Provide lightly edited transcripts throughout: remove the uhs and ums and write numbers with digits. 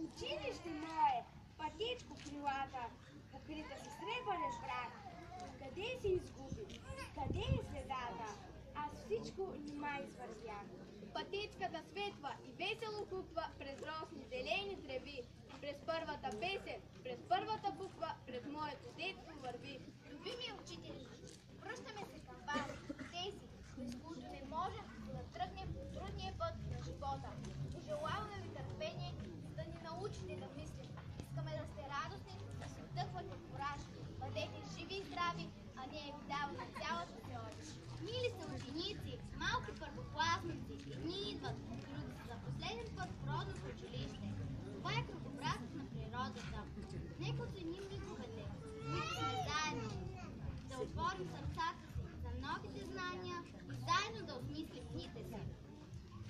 Училище мое, пътечко крилата, покрита с сребърен прах. Къде се изгуби? Къде е следата? Аз всичко нима извървях. Пътечката светва и весело хупва през росни зелени треви. През първата песен, през първата буква, през моето детство върви. Любими учители, връщаме се към вас, тези, без които не можем да тръгнем по трудния път на живота. Пожелаваме ви търпение, да ни научите да мислим. Искаме да сте радостни, да се вдъхвате кураж. Бъдете живи и здрави, а ние ви даваме цялата си очи. Мили са ученици, малки първокласници, едни идват, други са за последен път в родното училище. Това е кръгобратство на природата. Нека оценим миговете, които сме заедно. Да отворим сърцата си за новите знания и заедно да осмислим дните си.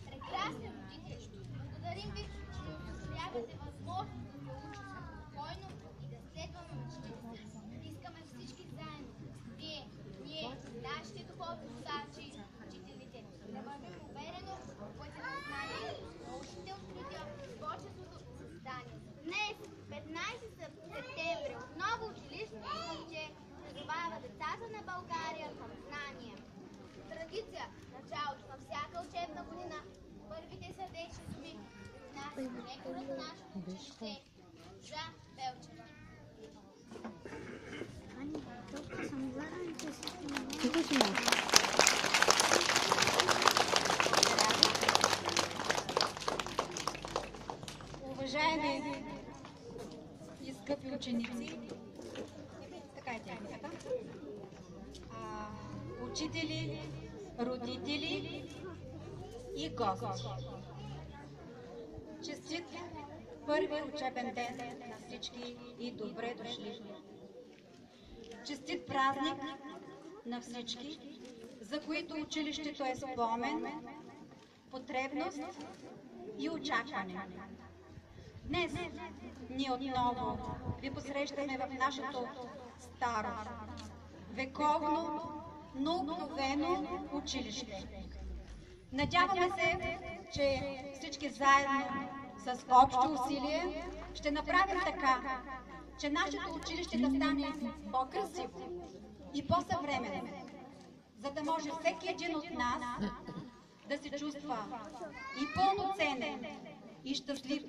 Прекрасни родители, благодарим ви, че ни позволявате възможност да се учим спокойно и да следваме мечтите си. Искаме всички заедно, вие, ние, нашите духовни водачи, учителите, да вървим уверено по пътя на знанието, научните открития, творчеството и създанието. Днес, 15 септември, отново училищното слънче призовава децата на България към знания. Традиция, началото на всяка учебна година, първите сърдечни думи отнася директорът на нашето училище Жа Белчев. Уважаеми и скъпи ученици, така е тя, учители, родители и гости. Честит първи учебен ден на всички и добре дошли. Честит празник на всички, за които училището е спомен, потребност и очакване. Днес ние отново ви посрещаме в нашето старо, вековно, но обновено училище. Надяваме се, че всички заедно с общо усилие ще направим така, че нашето училище да стане по-красиво и по-съвременно, за да може всеки един от нас да се чувства и пълноценен, и щастлив.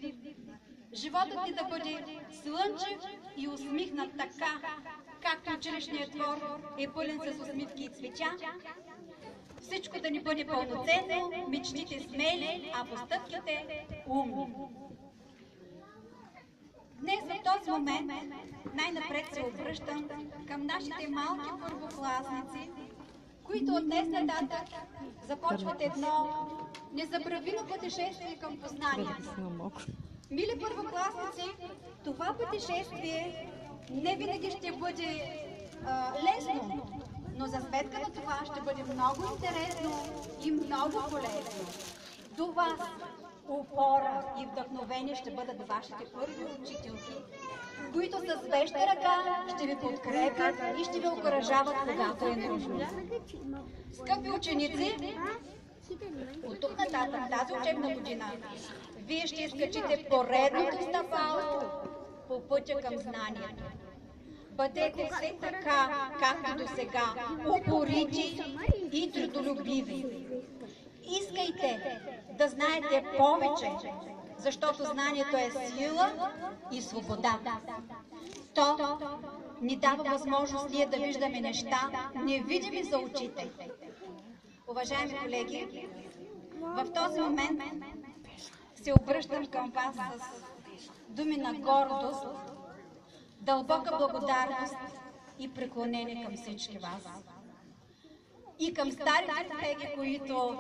Животът ни да бъде слънчев и усмихнат така, както училищният двор е пълен с усмивки и цветя. Всичко да ни бъде пълноценно, мечтите смели, а постъпките умни. Днес в този момент най-напред се обръщам към нашите малки първокласници, които от днес нататък започват едно незабравимо пътешествие към познанието. Мили първокласници, това пътешествие не винаги ще бъде лесно, но за сметка на това ще бъде много интересно и много полезно. До вас опора и вдъхновение ще бъдат вашите първи учителки, които с веща ръка ще ви подкрепят и ще ви окуражават, когато е нужно. Скъпи ученици, от тук нататък тази учебна година вие ще изкачите поредното стъпало по пътя към знанието. Бъдете все така, както до сега, упорити и трудолюбиви. Искайте да знаете повече, защото знанието е сила и свобода. То ни дава възможност ние да виждаме неща, невидими за очите. Уважаеми колеги, в този момент се обръщам към вас с думи на гордост, дълбока благодарност и преклонение към всички вас. И към старите колеги, които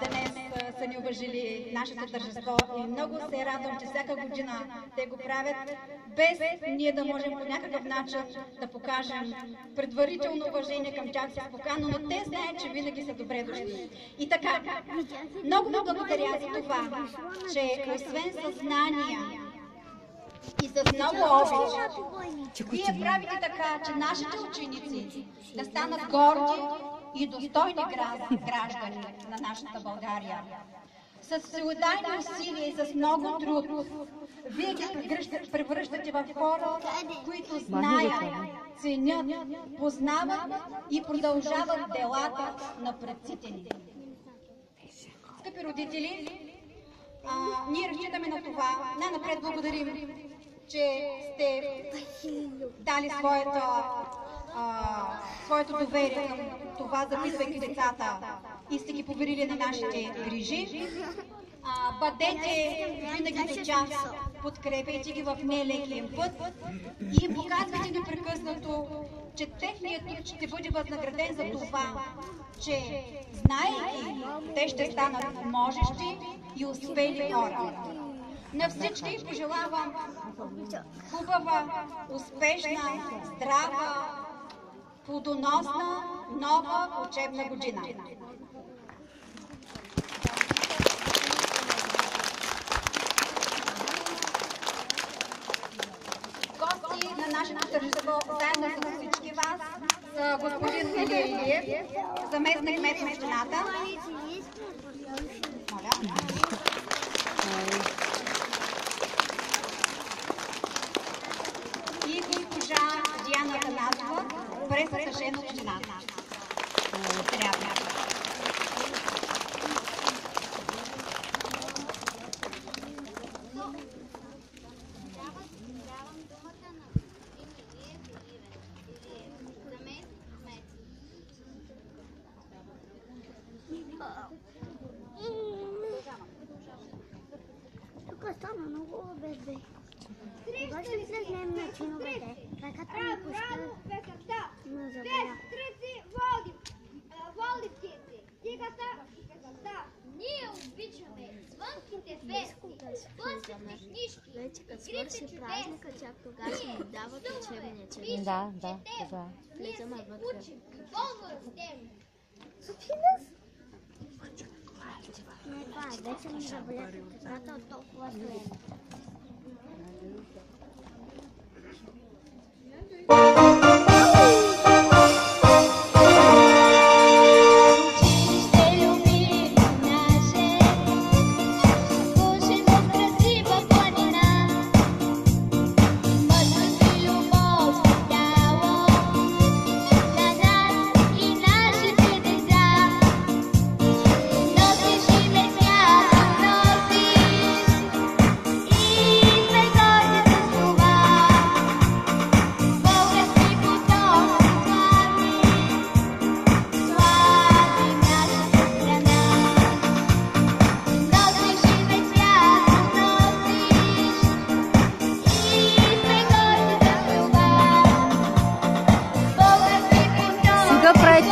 днес са ни уважили нашето тържество, и много се радвам, че всяка година те го правят, без ние да можем по някакъв начин да покажем предварително уважение към тях с покана, но те знаят, че винаги са добре дошли. И така, много благодаря за това, че освен съзнания и с много обич, вие правите така, че нашите ученици да станат горди и достойни граждани на нашата България. С всеотдайни усилия и с много труд, вие ги превръщате в хора, които знаят, ценят, познават и продължават делата на предците ни. Скъпи родители, ние разчитаме на това. Най-напред благодарим, че сте дали своето доверие към това, записвайки децата и сте ги поверили на нашите грижи. Бъдете винаги до час, подкрепяйте ги в нелекия път и им показвайте непрекъснато, че техният труд ще бъде възнаграден за това, че знаейки, те ще станат можещи и успели хора. На всички пожелавам хубава, успешна, здрава, плодоносна, нова учебна година. Гости на нашето тържество, заедно с всички вас, са господин Илия Илиев, заместник кмет на общината. И госпожа Диана Танасова, пресътъже на общината. Тук стана много бебе. Обаче слезнем на чиновете. Ръката ми пуска на заболя. Води птици, тигата и пеката. Ние обичаме звънките фести, плъсните книжки, Вече като свърши празника, чак тогава ще ни дават учебния час. Да, това. Ние се учим, долу растем. Не, това е, вече ми заболят децата от толкова време.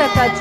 Така,